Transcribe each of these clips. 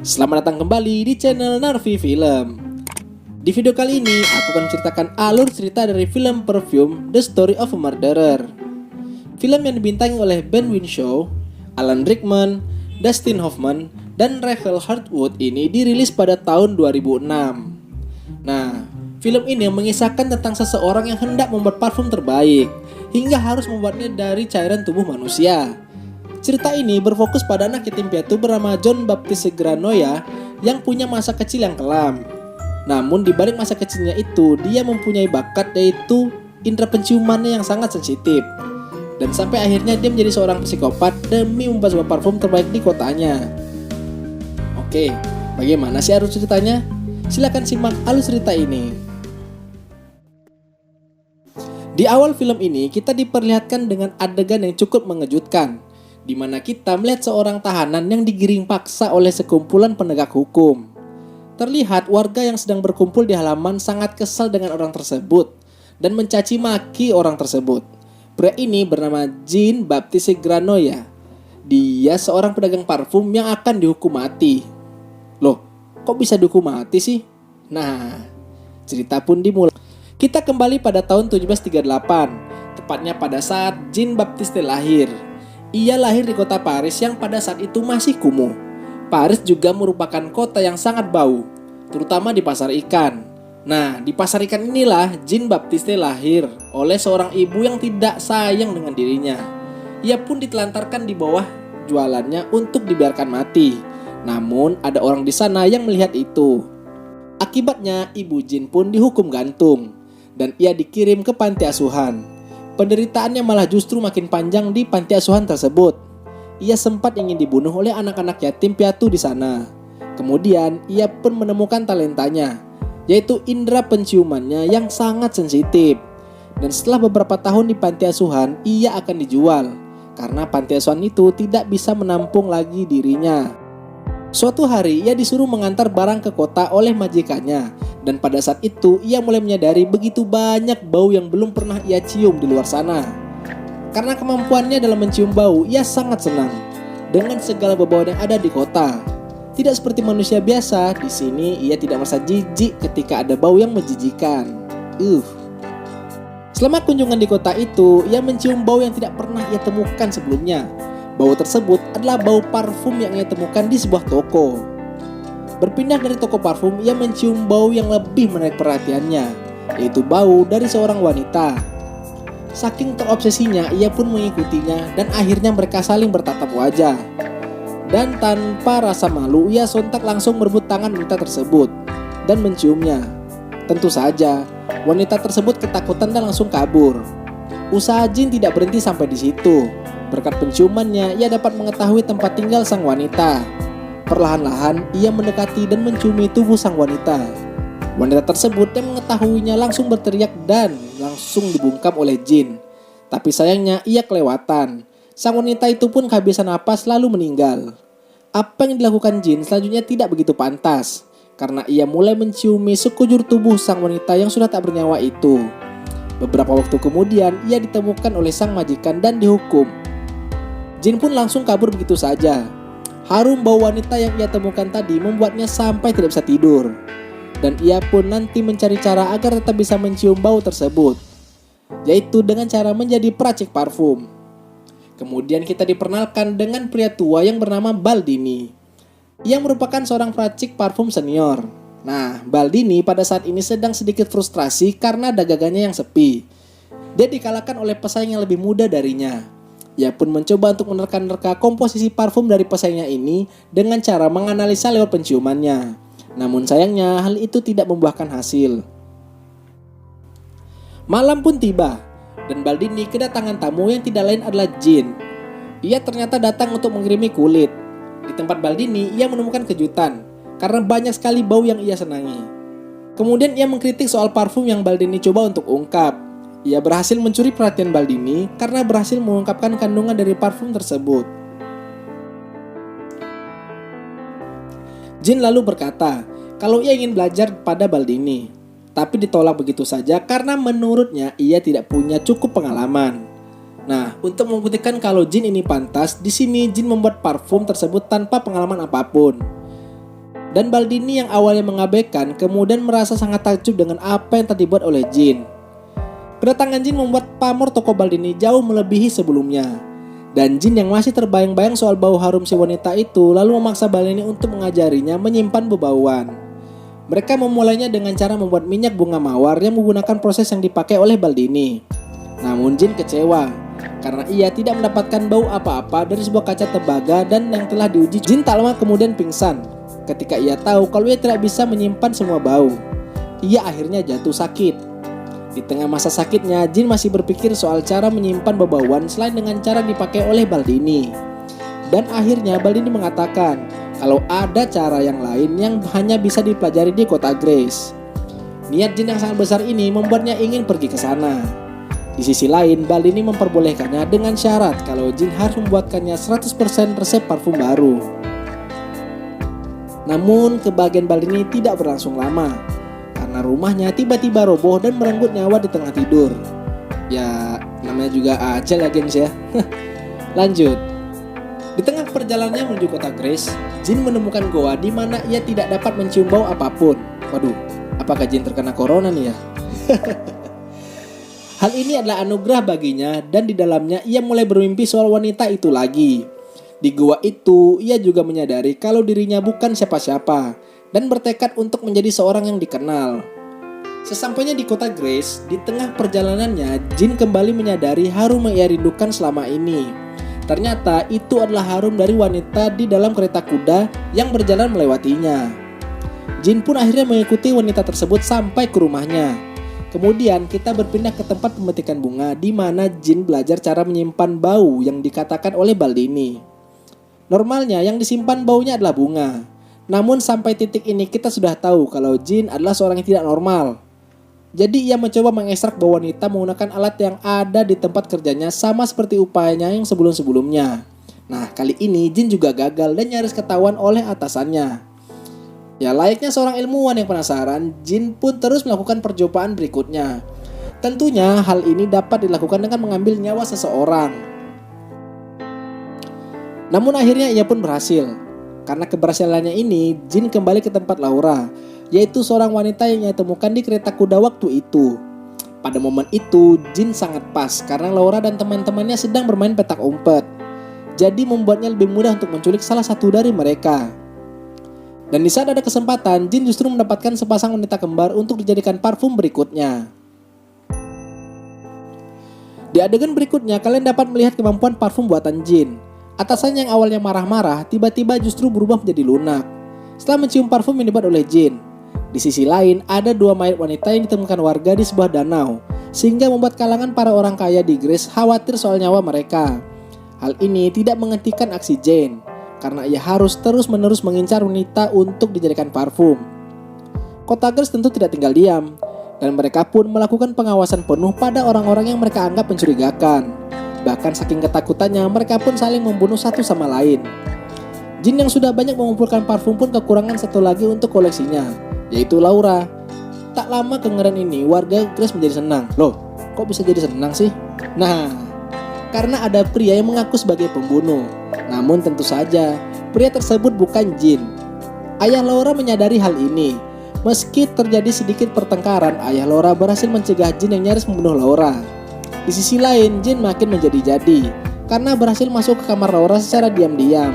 Selamat datang kembali di channel Narvi Film. Di video kali ini, aku akan menceritakan alur cerita dari film Perfume The Story of a Murderer. Film yang dibintangi oleh Ben Whishaw, Alan Rickman, Dustin Hoffman, dan Rachel Hardwood ini dirilis pada tahun 2006. Nah, film ini mengisahkan tentang seseorang yang hendak membuat parfum terbaik, hingga harus membuatnya dari cairan tubuh manusia. Cerita ini berfokus pada anak yatim piatu bernama John Baptiste Granoya yang punya masa kecil yang kelam. Namun di balik masa kecilnya itu, dia mempunyai bakat, yaitu indera penciumannya yang sangat sensitif. Dan sampai akhirnya dia menjadi seorang psikopat demi membuat sebuah parfum terbaik di kotanya. Oke, bagaimana sih alur ceritanya? Silakan simak alur cerita ini. Di awal film ini kita diperlihatkan dengan adegan yang cukup mengejutkan, di mana kita melihat seorang tahanan yang digiring paksa oleh sekumpulan penegak hukum. Terlihat warga yang sedang berkumpul di halaman sangat kesal dengan orang tersebut dan mencaci maki orang tersebut. Pria ini bernama Jean Baptiste Granoya. Dia seorang pedagang parfum yang akan dihukum mati. Loh, kok bisa dihukum mati sih? Nah, cerita pun dimulai. Kita kembali pada tahun 1738, tepatnya pada saat Jean Baptiste lahir. Ia lahir di kota Paris yang pada saat itu masih kumuh. Paris juga merupakan kota yang sangat bau, terutama di pasar ikan. Nah, di pasar ikan inilah Jean Baptiste lahir oleh seorang ibu yang tidak sayang dengan dirinya. Ia pun ditelantarkan di bawah jualannya untuk dibiarkan mati. Namun, ada orang di sana yang melihat itu. Akibatnya, ibu Jean pun dihukum gantung dan ia dikirim ke panti asuhan. Penderitaannya malah justru makin panjang di panti asuhan tersebut. Ia sempat ingin dibunuh oleh anak-anak yatim piatu di sana. Kemudian ia pun menemukan talentanya, yaitu indera penciumannya yang sangat sensitif. Dan setelah beberapa tahun di panti asuhan, ia akan dijual karena panti asuhan itu tidak bisa menampung lagi dirinya. Suatu hari ia disuruh mengantar barang ke kota oleh majikannya, dan pada saat itu ia mulai menyadari begitu banyak bau yang belum pernah ia cium di luar sana. Karena kemampuannya dalam mencium bau, ia sangat senang dengan segala bau-bauan yang ada di kota. Tidak seperti manusia biasa, di sini ia tidak merasa jijik ketika ada bau yang menjijikan. Selama kunjungan di kota itu, ia mencium bau yang tidak pernah ia temukan sebelumnya. Bau tersebut adalah bau parfum yang ia temukan di sebuah toko. Berpindah dari toko parfum, ia mencium bau yang lebih menarik perhatiannya, yaitu bau dari seorang wanita. Saking terobsesinya, ia pun mengikutinya dan akhirnya mereka saling bertatap wajah. Dan tanpa rasa malu, ia sontak langsung merebut tangan wanita tersebut dan menciumnya. Tentu saja, wanita tersebut ketakutan dan langsung kabur. Usaha Jean tidak berhenti sampai di situ. Berkat penciumannya, ia dapat mengetahui tempat tinggal sang wanita. Perlahan-lahan, ia mendekati dan menciumi tubuh sang wanita. Wanita tersebut yang mengetahuinya langsung berteriak dan langsung dibungkam oleh Jean. Tapi sayangnya, ia kelewatan. Sang wanita itu pun kehabisan napas lalu meninggal. Apa yang dilakukan Jean selanjutnya tidak begitu pantas, karena ia mulai menciumi sekujur tubuh sang wanita yang sudah tak bernyawa itu. Beberapa waktu kemudian, ia ditemukan oleh sang majikan dan dihukum. Jean pun langsung kabur begitu saja. Harum bau wanita yang ia temukan tadi membuatnya sampai tidak bisa tidur. Dan ia pun nanti mencari cara agar tetap bisa mencium bau tersebut, yaitu dengan cara menjadi peracik parfum. Kemudian kita diperkenalkan dengan pria tua yang bernama Baldini, yang merupakan seorang peracik parfum senior. Nah, Baldini pada saat ini sedang sedikit frustrasi karena dagangannya yang sepi. Dia dikalahkan oleh pesaing yang lebih muda darinya. Ia pun mencoba untuk menerka-nerka komposisi parfum dari pesaingnya ini dengan cara menganalisa lewat penciumannya. Namun sayangnya hal itu tidak membuahkan hasil. Malam pun tiba dan Baldini kedatangan tamu yang tidak lain adalah Jean. Ia ternyata datang untuk mengirimi kulit. Di tempat Baldini ia menemukan kejutan karena banyak sekali bau yang ia senangi. Kemudian ia mengkritik soal parfum yang Baldini coba untuk ungkap. Ia berhasil mencuri perhatian Baldini karena berhasil mengungkapkan kandungan dari parfum tersebut. Jean lalu berkata kalau ia ingin belajar pada Baldini, tapi ditolak begitu saja karena menurutnya ia tidak punya cukup pengalaman. Nah, untuk membuktikan kalau Jean ini pantas, di sini Jean membuat parfum tersebut tanpa pengalaman apapun. Dan Baldini yang awalnya mengabaikan kemudian merasa sangat takjub dengan apa yang telah dibuat oleh Jin. Kedatangan Jin membuat pamor toko Baldini jauh melebihi sebelumnya. Dan Jin yang masih terbayang-bayang soal bau harum si wanita itu lalu memaksa Baldini untuk mengajarinya menyimpan bebauan. Mereka memulainya dengan cara membuat minyak bunga mawar yang menggunakan proses yang dipakai oleh Baldini. Namun Jin kecewa karena ia tidak mendapatkan bau apa-apa dari sebuah kaca tembaga dan yang telah diuji. Jin tak lama kemudian pingsan ketika ia tahu kalau ia tidak bisa menyimpan semua bau. Ia akhirnya jatuh sakit. Di tengah masa sakitnya, Jin masih berpikir soal cara menyimpan bebauan selain dengan cara dipakai oleh Baldini. Dan akhirnya Baldini mengatakan kalau ada cara yang lain yang hanya bisa dipelajari di kota Grace. Niat Jin yang sangat besar ini membuatnya ingin pergi ke sana. Di sisi lain, Baldini memperbolehkannya dengan syarat kalau Jin harus membuatkannya 100% resep parfum baru. Namun kebahagiaan Baldini tidak berlangsung lama karena rumahnya tiba-tiba roboh dan merenggut nyawa di tengah tidur. Ya namanya juga ajal ya gengs ya. Lanjut. Di tengah perjalanannya menuju kota Grace, Jin menemukan goa di mana ia tidak dapat mencium bau apapun. Waduh, apakah Jin terkena corona nih ya? Hal ini adalah anugerah baginya dan di dalamnya ia mulai bermimpi soal wanita itu lagi. Di gua itu, ia juga menyadari kalau dirinya bukan siapa-siapa dan bertekad untuk menjadi seorang yang dikenal. Sesampainya di kota Grace, di tengah perjalanannya, Jin kembali menyadari harum yang ia rindukan selama ini. Ternyata itu adalah harum dari wanita di dalam kereta kuda yang berjalan melewatinya. Jin pun akhirnya mengikuti wanita tersebut sampai ke rumahnya. Kemudian kita berpindah ke tempat pemetikan bunga di mana Jin belajar cara menyimpan bau yang dikatakan oleh Baldini. Normalnya yang disimpan baunya adalah bunga. Namun sampai titik ini kita sudah tahu kalau Jin adalah seorang yang tidak normal. Jadi ia mencoba mengekstrak bau wanita menggunakan alat yang ada di tempat kerjanya sama seperti upayanya yang sebelum-sebelumnya. Nah kali ini Jin juga gagal dan nyaris ketahuan oleh atasannya. Ya layaknya seorang ilmuwan yang penasaran, Jin pun terus melakukan percobaan berikutnya. Tentunya hal ini dapat dilakukan dengan mengambil nyawa seseorang. Namun akhirnya ia pun berhasil. Karena keberhasilannya ini, Jin kembali ke tempat Laura, yaitu seorang wanita yang ia temukan di kereta kuda waktu itu. Pada momen itu, Jin sangat pas karena Laura dan teman-temannya sedang bermain petak umpet. Jadi membuatnya lebih mudah untuk menculik salah satu dari mereka. Dan di saat ada kesempatan, Jin justru mendapatkan sepasang wanita kembar untuk dijadikan parfum berikutnya. Di adegan berikutnya, kalian dapat melihat kemampuan parfum buatan Jin. Atasannya yang awalnya marah-marah, tiba-tiba justru berubah menjadi lunak setelah mencium parfum yang dibuat oleh Jin. Di sisi lain, ada dua mayat wanita yang ditemukan warga di sebuah danau, sehingga membuat kalangan para orang kaya di Grace khawatir soal nyawa mereka. Hal ini tidak menghentikan aksi Jane, karena ia harus terus-menerus mengincar wanita untuk dijadikan parfum. Kota Grace tentu tidak tinggal diam, dan mereka pun melakukan pengawasan penuh pada orang-orang yang mereka anggap mencurigakan. Bahkan saking ketakutannya, mereka pun saling membunuh satu sama lain. Jin yang sudah banyak mengumpulkan parfum pun kekurangan satu lagi untuk koleksinya, yaitu Laura. Tak lama kengerian ini, warga Grace menjadi senang. Loh, kok bisa jadi senang sih? Nah, karena ada pria yang mengaku sebagai pembunuh. Namun tentu saja, pria tersebut bukan Jin. Ayah Laura menyadari hal ini. Meski terjadi sedikit pertengkaran, ayah Laura berhasil mencegah Jin yang nyaris membunuh Laura. Di sisi lain, Jin makin menjadi-jadi karena berhasil masuk ke kamar Laura secara diam-diam.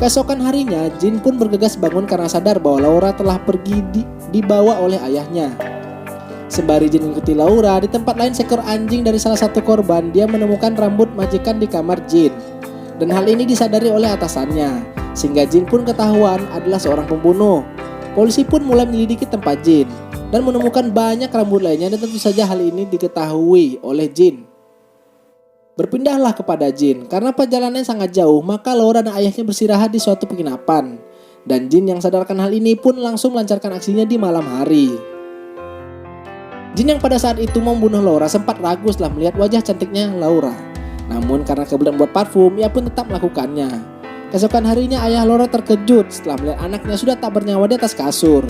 Keesokan harinya, Jin pun bergegas bangun karena sadar bahwa Laura telah pergi dibawa oleh ayahnya. Sembari Jin mengikuti Laura, di tempat lain seekor anjing dari salah satu korban, dia menemukan rambut majikan di kamar Jin. Dan hal ini disadari oleh atasannya, sehingga Jin pun ketahuan adalah seorang pembunuh. Polisi pun mulai menyelidiki tempat Jin dan menemukan banyak rambut lainnya, dan tentu saja hal ini diketahui oleh Jin. Berpindahlah kepada Jin, karena perjalanannya sangat jauh, maka Laura dan ayahnya bersirahat di suatu penginapan. Dan Jin yang sadarkan hal ini pun langsung melancarkan aksinya di malam hari. Jin yang pada saat itu membunuh Laura sempat ragu setelah melihat wajah cantiknya Laura. Namun karena kebetulan buat parfum, ia pun tetap melakukannya. Keesokan harinya ayah Laura terkejut setelah melihat anaknya sudah tak bernyawa di atas kasur.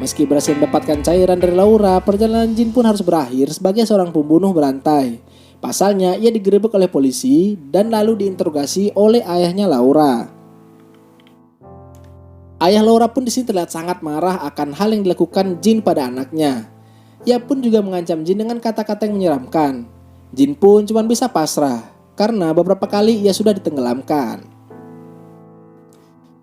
Meski berhasil mendapatkan cairan dari Laura, perjalanan Jin pun harus berakhir sebagai seorang pembunuh berantai. Pasalnya, ia digerebek oleh polisi dan lalu diinterogasi oleh ayahnya Laura. Ayah Laura pun di sini terlihat sangat marah akan hal yang dilakukan Jin pada anaknya. Ia pun juga mengancam Jin dengan kata-kata yang menyeramkan. Jin pun cuma bisa pasrah karena beberapa kali ia sudah ditenggelamkan.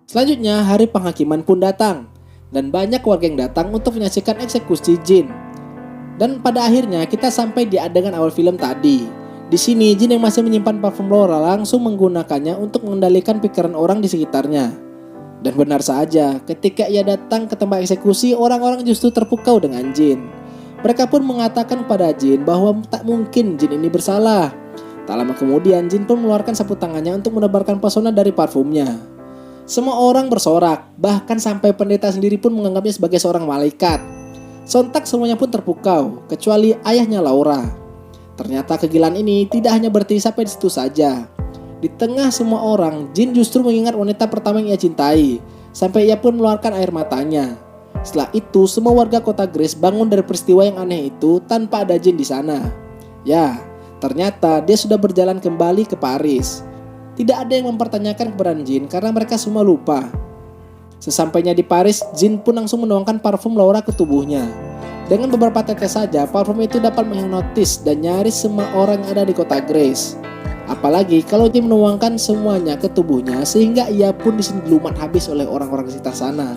Selanjutnya hari penghakiman pun datang dan banyak warga yang datang untuk menyaksikan eksekusi Jin. Dan pada akhirnya kita sampai di adegan awal film tadi. Di sini Jin yang masih menyimpan parfum Laura langsung menggunakannya untuk mengendalikan pikiran orang di sekitarnya. Dan benar saja, ketika ia datang ke tempat eksekusi, orang-orang justru terpukau dengan Jin. Mereka pun mengatakan kepada Jin bahwa tak mungkin Jin ini bersalah. Tak lama kemudian, Jin pun mengeluarkan sapu tangannya untuk menebarkan pesona dari parfumnya. Semua orang bersorak, bahkan sampai pendeta sendiri pun menganggapnya sebagai seorang malaikat. Sontak semuanya pun terpukau, kecuali ayahnya Laura. Ternyata kegilaan ini tidak hanya berhenti sampai di situ saja. Di tengah semua orang, Jin justru mengingat wanita pertama yang ia cintai, sampai ia pun mengeluarkan air matanya. Setelah itu, semua warga kota Grace bangun dari peristiwa yang aneh itu tanpa ada Jin di sana. Ya, ternyata dia sudah berjalan kembali ke Paris. Tidak ada yang mempertanyakan keberadaan Jin karena mereka semua lupa. Sesampainya di Paris, Jin pun langsung menuangkan parfum Laura ke tubuhnya. Dengan beberapa tetes saja, parfum itu dapat menghipnotis dan nyaris semua orang yang ada di kota Grace. Apalagi kalau dia menuangkan semuanya ke tubuhnya sehingga ia pun disini dilumat habis oleh orang-orang di sekitar sana.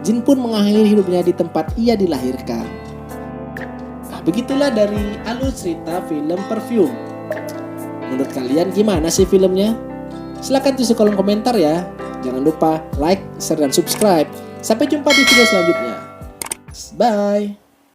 Jin pun mengakhiri hidupnya di tempat ia dilahirkan. Nah, begitulah dari alur cerita film Perfume. Menurut kalian gimana sih filmnya? Silahkan tulis di kolom komentar ya. Jangan lupa like, share, dan subscribe. Sampai jumpa di video selanjutnya. Bye.